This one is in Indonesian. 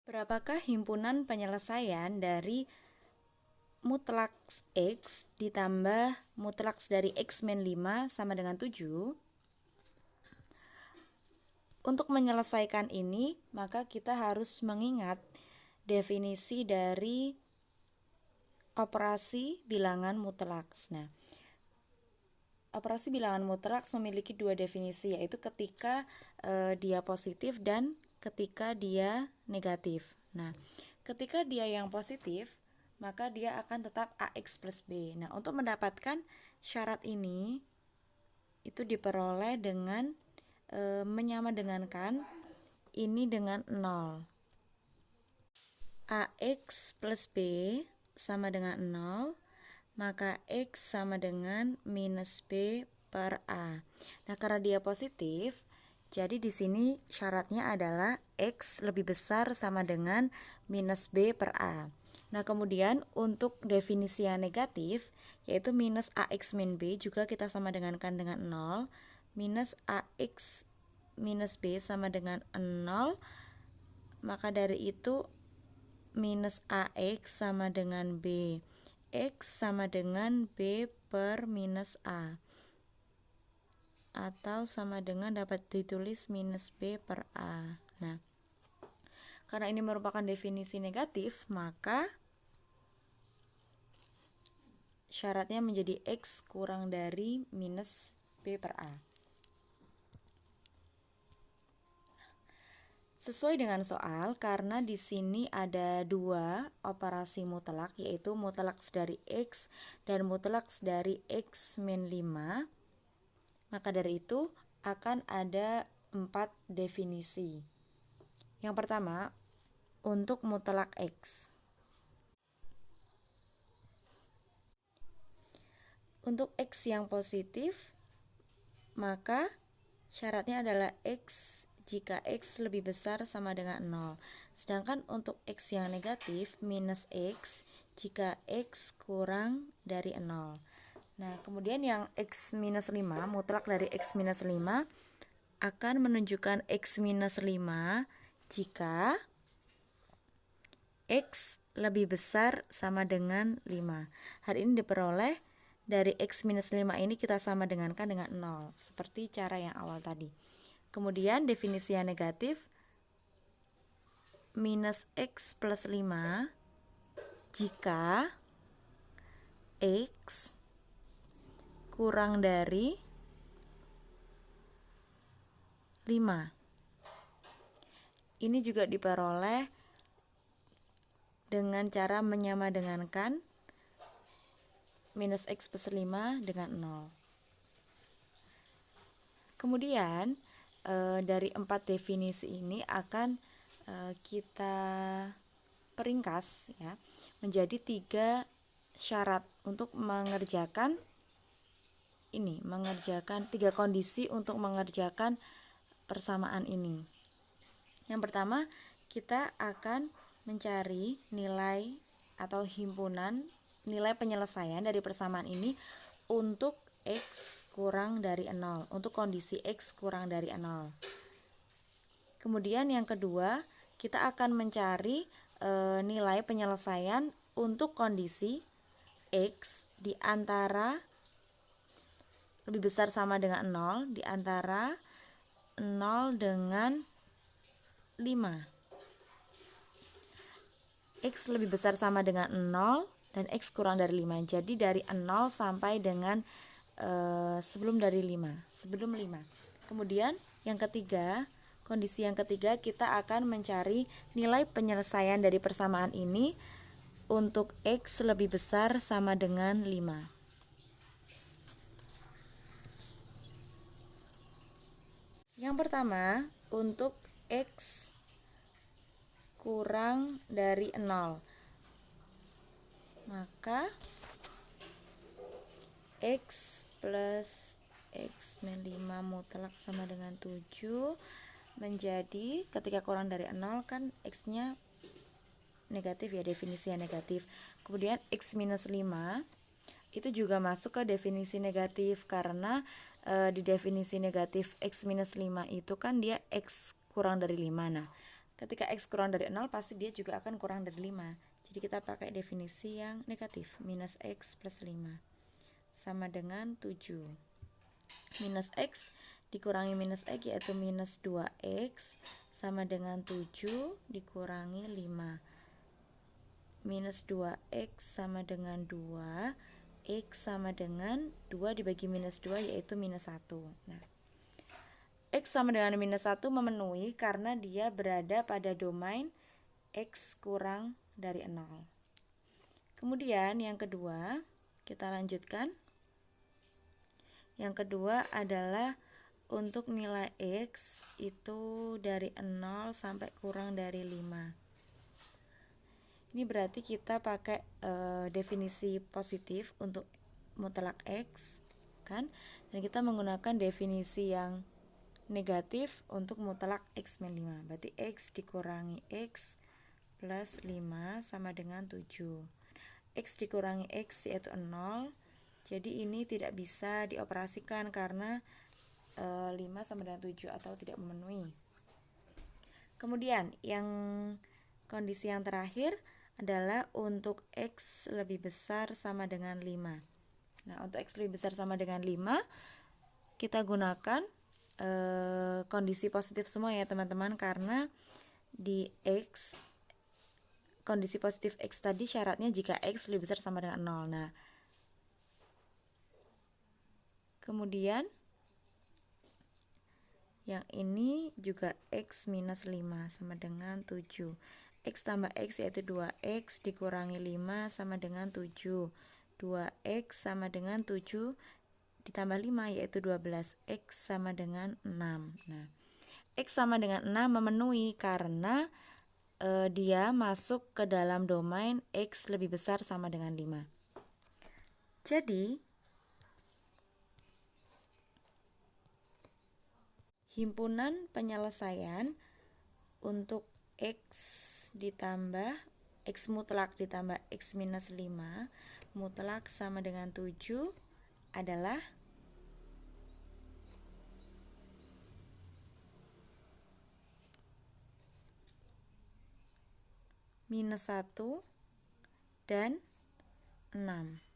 Berapakah himpunan penyelesaian dari mutlaks X ditambah mutlaks dari X min 5 sama dengan 7? Untuk menyelesaikan ini, maka kita harus mengingat definisi dari operasi bilangan mutlaks. Nah, operasi bilangan mutlaks memiliki dua definisi, yaitu ketika dia positif dan ketika dia negatif. Nah, ketika dia yang positif, maka dia akan tetap AX plus B. Nah, untuk mendapatkan syarat ini, itu diperoleh dengan menyamadengankan ini dengan 0. AX plus B sama dengan 0, maka X sama dengan minus B per A. Nah, karena dia positif, jadi di sini syaratnya adalah X lebih besar sama dengan minus B per A. Nah, kemudian untuk definisi yang negatif, yaitu minus AX min B, juga kita sama dengankan dengan 0. Minus AX minus B sama dengan 0. Maka dari itu minus AX sama dengan B. X sama dengan B per minus A, atau sama dengan dapat ditulis minus B per A. Nah, karena ini merupakan definisi negatif, maka syaratnya menjadi X kurang dari minus B per A. Sesuai dengan soal, karena di sini ada dua operasi mutlak, yaitu mutlaks dari X dan mutlaks dari X min 5, maka dari itu akan ada 4 definisi. Yang pertama, untuk mutlak X. Untuk X yang positif, maka syaratnya adalah X jika X lebih besar sama dengan 0. Sedangkan untuk X yang negatif, minus X jika X kurang dari 0. Nah, kemudian yang X minus 5, mutlak dari X minus 5 akan menunjukkan X minus 5 jika X lebih besar sama dengan 5. Hal ini diperoleh dari X minus 5 ini kita sama dengankan dengan 0, seperti cara yang awal tadi. Kemudian definisi yang negatif, minus X plus 5 jika X kurang dari 5. Ini juga diperoleh dengan cara menyamadengankan minus X plus 5 dengan 0. Kemudian dari 4 definisi ini akan kita peringkas ya menjadi 3 syarat untuk mengerjakan 3 kondisi untuk mengerjakan persamaan ini. Yang pertama, kita akan mencari nilai atau himpunan nilai penyelesaian dari persamaan ini untuk X kurang dari 0, untuk kondisi X kurang dari 0. Kemudian yang kedua, kita akan mencari nilai penyelesaian untuk kondisi X di antara lebih besar sama dengan 0, di antara 0 dengan 5. X lebih besar sama dengan 0 dan X kurang dari 5. Jadi dari 0 sampai dengan sebelum 5. Kemudian yang ketiga, kondisi yang ketiga, kita akan mencari nilai penyelesaian dari persamaan ini untuk X lebih besar sama dengan 5. Yang pertama, untuk X kurang dari 0, maka X plus X min 5 mutlak sama dengan 7 menjadi, ketika kurang dari 0 kan X nya negatif ya, definisinya negatif. Kemudian X minus 5 itu juga masuk ke definisi negatif, karena di definisi negatif X minus 5 itu kan dia X kurang dari 5. Nah, ketika X kurang dari 0 pasti dia juga akan kurang dari 5. Jadi kita pakai definisi yang negatif, minus X plus 5 sama dengan 7. Minus X dikurangi minus X yaitu minus 2X sama dengan 7 dikurangi 5. Minus 2X sama dengan 2, X sama dengan 2 dibagi minus 2 yaitu minus 1. Nah, X sama dengan minus 1 memenuhi karena dia berada pada domain X kurang dari 0. Kemudian yang kedua, kita lanjutkan. Yang kedua adalah untuk nilai X itu dari 0 sampai kurang dari 5. Ini berarti kita pakai definisi positif untuk mutlak X, kan? Dan kita menggunakan definisi yang negatif untuk mutlak X min 5. Berarti X dikurangi X plus 5 sama dengan 7. X dikurangi X yaitu 0. Jadi ini tidak bisa dioperasikan karena 5 sama dengan 7 atau tidak memenuhi. Kemudian yang kondisi yang terakhir adalah untuk X lebih besar sama dengan 5. Nah, untuk X lebih besar sama dengan 5 kita gunakan kondisi positif semua ya teman-teman, karena di X kondisi positif X tadi syaratnya jika X lebih besar sama dengan 0. Nah, kemudian yang ini juga X minus 5 sama dengan 7. X tambah X yaitu 2X dikurangi 5 sama dengan 7. 2X sama dengan 7 ditambah 5 yaitu 12. X sama dengan 6. Nah, X sama dengan 6 memenuhi karena dia masuk ke dalam domain X lebih besar sama dengan 5. Jadi, himpunan penyelesaian untuk X ditambah X mutlak ditambah X minus 5 mutlak sama dengan 7 adalah minus 1 dan 6.